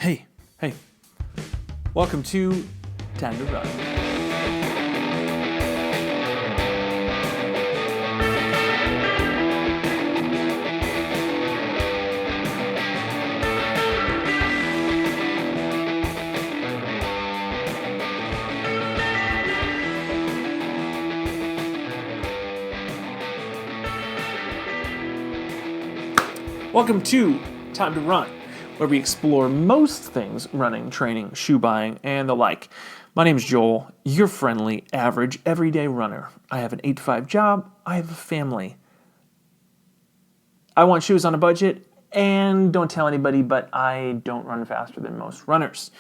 Hey, welcome to Time to Run. Welcome to Time to Run, where we explore most things running, training, shoe buying, and the like. My name is Joel, your friendly, average, everyday runner. I have an 8-to-5 job, I have a family. I want shoes on a budget, and don't tell anybody, but I don't run faster than most runners.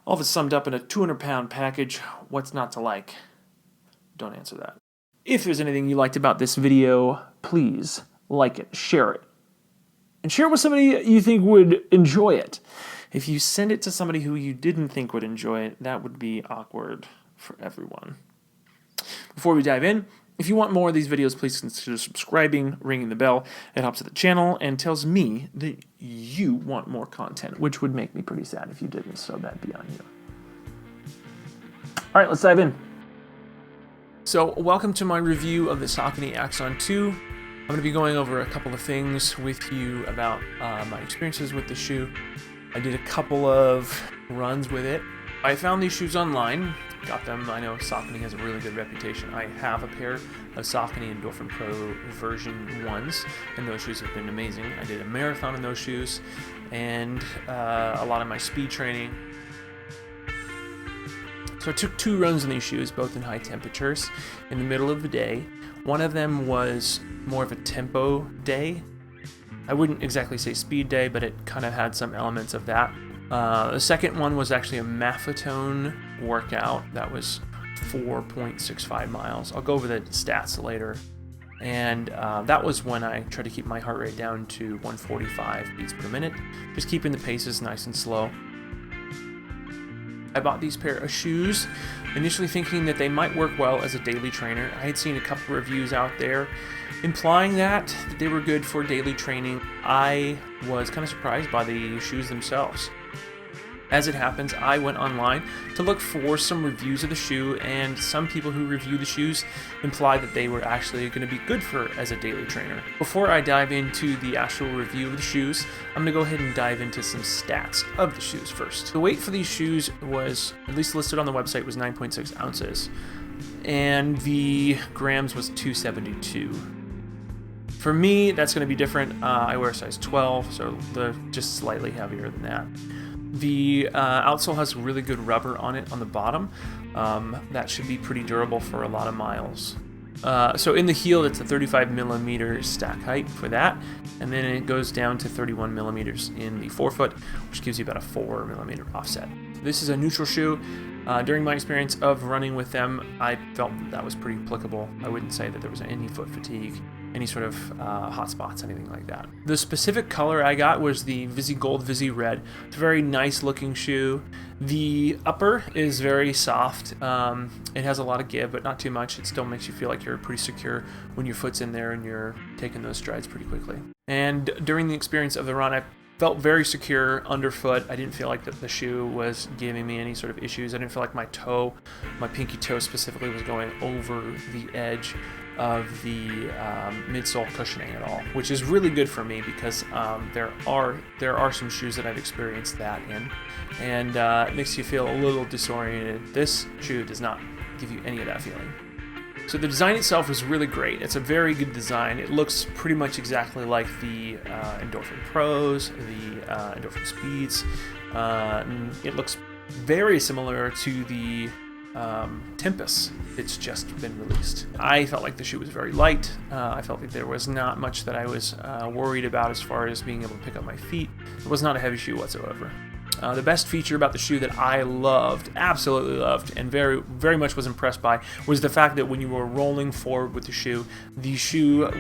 All of it summed up in a 200-pound package. What's not to like? Don't answer that. If there's anything you liked about this video, please like it, share it. And share it with somebody you think would enjoy it. If you send it to somebody who you didn't think would enjoy it, that would be awkward for everyone. Before we dive in, if you want more of these videos, please consider subscribing, ringing the bell. It helps with the channel and tells me that you want more content, which would make me pretty sad if you didn't, so that'd be on you. All right, let's dive in. So, welcome to my review of the Saucony Axon 2. I'm going to be going over a couple of things with you about my experiences with the shoe. I did a couple of runs with it. I found these shoes online, got them. I know Saucony has a really good reputation. I have a pair of Saucony Endorphin Pro version 1s, and those shoes have been amazing. I did a marathon in those shoes, and a lot of my speed training. So I took 2 runs in these shoes, both in high temperatures, in the middle of the day. One of them was more of a tempo day. I wouldn't exactly say speed day, but it kind of had some elements of that. The second one was actually a Maffetone workout. That was 4.65 miles. I'll go over the stats later. And that was when I tried to keep my heart rate down to 145 beats per minute, just keeping the paces nice and slow. I bought these pair of shoes initially thinking that they might work well as a daily trainer. I had seen a couple reviews out there implying that they were good for daily training. I was kind of surprised by the shoes themselves. As it happens, I went online to look for some reviews of the shoe, and some people who review the shoes implied that they were actually going to be good for as a daily trainer. Before I dive into the actual review of the shoes, I'm going to go ahead and dive into some stats of the shoes first. The weight for these shoes was, at least listed on the website, was 9.6 ounces, and the grams was 272. For me, that's going to be different. I wear a size 12, so they're just slightly heavier than that. The outsole has really good rubber on it on the bottom. That should be pretty durable for a lot of miles. So in the heel, it's a 35 millimeter stack height for that, and then it goes down to 31 millimeters in the forefoot, which gives you about a 4 millimeter offset. This is a neutral shoe. During my experience of running with them, I felt that was pretty applicable. I wouldn't say that there was any foot fatigue, any sort of hot spots, anything like that. The specific color I got was the Visi Gold, Visi Red. It's a very nice looking shoe. The upper is very soft. It has a lot of give, but not too much. It still makes you feel like you're pretty secure when your foot's in there and you're taking those strides pretty quickly. And during the experience of the run, I felt very secure underfoot. I didn't feel like the shoe was giving me any sort of issues. I didn't feel like my toe, my pinky toe specifically, was going over the edge of the midsole cushioning at all, which is really good for me because there are some shoes that I've experienced that in, and it makes you feel a little disoriented. This shoe does not give you any of that feeling. So the design itself was really great. It's a very good design. It looks pretty much exactly like the Endorphin Pros, the Endorphin Speeds. It looks very similar to the Tempest. It's just been released. I felt like the shoe was very light. I felt like there was not much that I was worried about as far as being able to pick up my feet. It was not a heavy shoe whatsoever. The best feature about the shoe that I loved, absolutely loved, and very, very much was impressed by, was the fact that when you were rolling forward with the shoe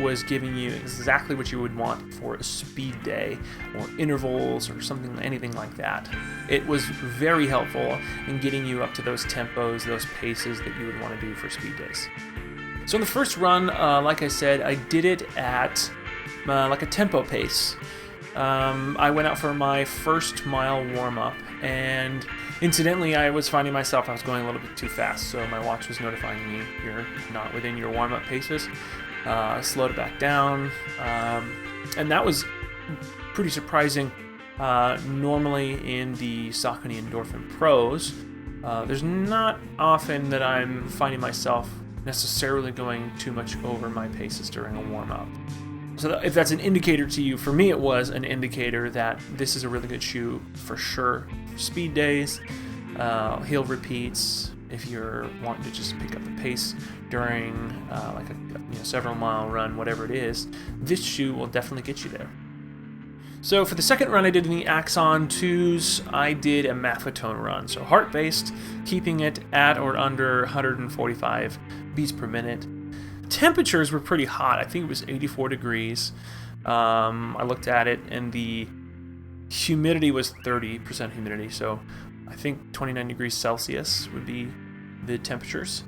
was giving you exactly what you would want for a speed day or intervals or something, anything like that. It was very helpful in getting you up to those tempos, those paces that you would want to do for speed days. So in the first run, like I said, I did it at like a tempo pace. I went out for my first mile warm-up, and incidentally, I was finding myself, I was going a little bit too fast, so my watch was notifying me, you're not within your warm-up paces. I slowed it back down, and that was pretty surprising. Normally in the Saucony Endorphin Pros, there's not often that I'm finding myself necessarily going too much over my paces during a warm-up. So if that's an indicator to you, for me it was an indicator that this is a really good shoe for sure. Speed days, heel repeats, if you're wanting to just pick up the pace during like a several mile run, whatever it is, this shoe will definitely get you there. So for the second run I did in the Axon 2s, I did a Maffetone run. So heart-based, keeping it at or under 145 beats per minute. Temperatures were pretty hot. I think it was 84 degrees. I looked at it, and the humidity was 30% humidity, so I think 29 degrees Celsius would be the temperatures.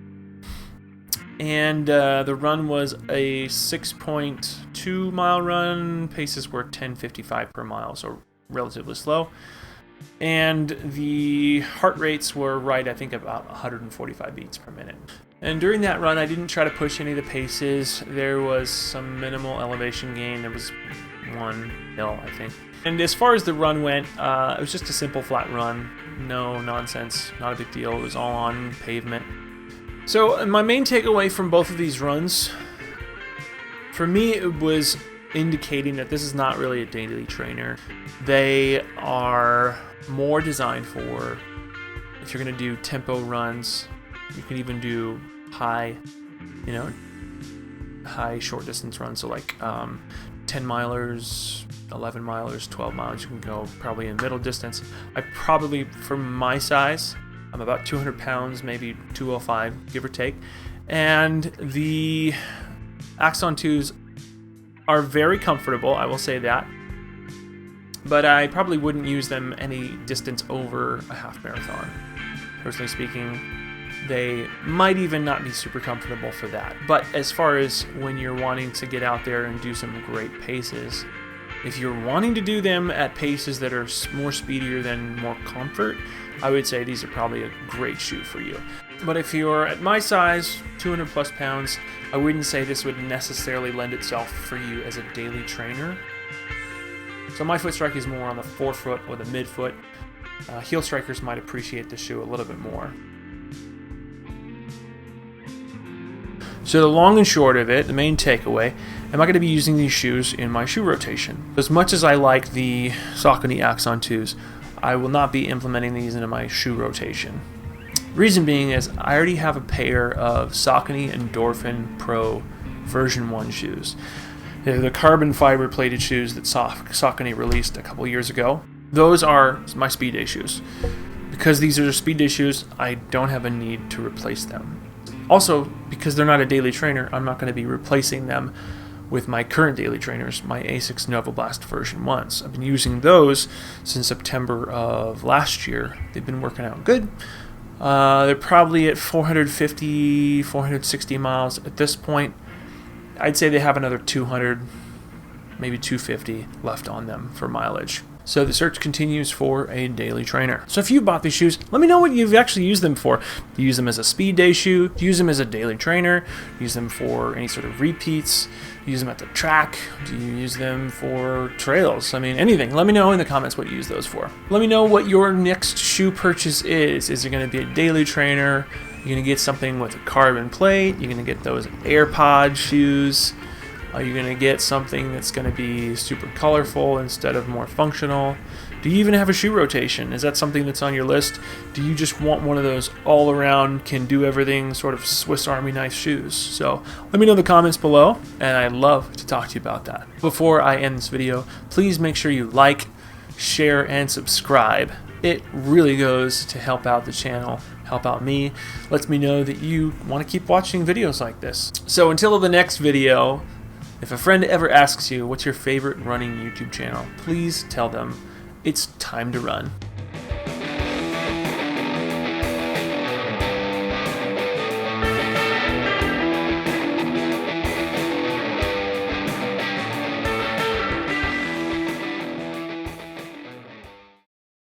And the run was a 6.2 mile run. Paces were 10:55 per mile, so relatively slow. And the heart rates were right, I think, about 145 beats per minute. And during that run, I didn't try to push any of the paces. There was some minimal elevation gain. There was 1 hill, I think. And as far as the run went, it was just a simple flat run. No nonsense, not a big deal. It was all on pavement. So my main takeaway from both of these runs, for me, it was indicating that this is not really a daily trainer. They are more designed for if you're going to do tempo runs. You can even do high short distance runs, so like 10 milers, 11 milers, 12 miles. You can go probably in middle distance. I probably, for my size, I'm about 200 pounds, maybe 205, give or take. And the Axon 2s are very comfortable, I will say that. But I probably wouldn't use them any distance over a half marathon. Personally speaking, they might even not be super comfortable for that. But as far as when you're wanting to get out there and do some great paces, if you're wanting to do them at paces that are more speedier than more comfort, I would say these are probably a great shoe for you. But if you're at my size, 200 plus pounds, I wouldn't say this would necessarily lend itself for you as a daily trainer. So my foot strike is more on the forefoot or the midfoot. Heel strikers might appreciate the shoe a little bit more. So the long and short of it, the main takeaway, am I going to be using these shoes in my shoe rotation? As much as I like the Saucony Axon 2s, I will not be implementing these into my shoe rotation. Reason being is I already have a pair of Saucony Endorphin Pro version 1 shoes. They're the carbon fiber plated shoes that Saucony released a couple years ago. Those are my speed day shoes. Because these are speed day shoes, I don't have a need to replace them. Also, because they're not a daily trainer, I'm not going to be replacing them with my current daily trainers, my Asics Novablast version 1s. I've been using those since September of last year. They've been working out good. They're probably at 450, 460 miles at this point. I'd say they have another 200, maybe 250 left on them for mileage. So the search continues for a daily trainer. So if you bought these shoes, let me know what you've actually used them for. Do you use them as a speed day shoe? Do you use them as a daily trainer? Do you use them for any sort of repeats? Do you use them at the track? Do you use them for trails? I mean, anything. Let me know in the comments what you use those for. Let me know what your next shoe purchase is. Is it going to be a daily trainer? You're going to get something with a carbon plate? You're going to get those AirPod shoes? Are you going to get something that's going to be super colorful instead of more functional? Do you even have a shoe rotation? Is that something that's on your list? Do you just want one of those all-around, can-do-everything sort of Swiss Army knife shoes? So let me know in the comments below, and I'd love to talk to you about that. Before I end this video, please make sure you like, share, and subscribe. It really goes to help out the channel, help out me, lets me know that you want to keep watching videos like this. So until the next video, if a friend ever asks you what's your favorite running YouTube channel, please tell them it's time to run.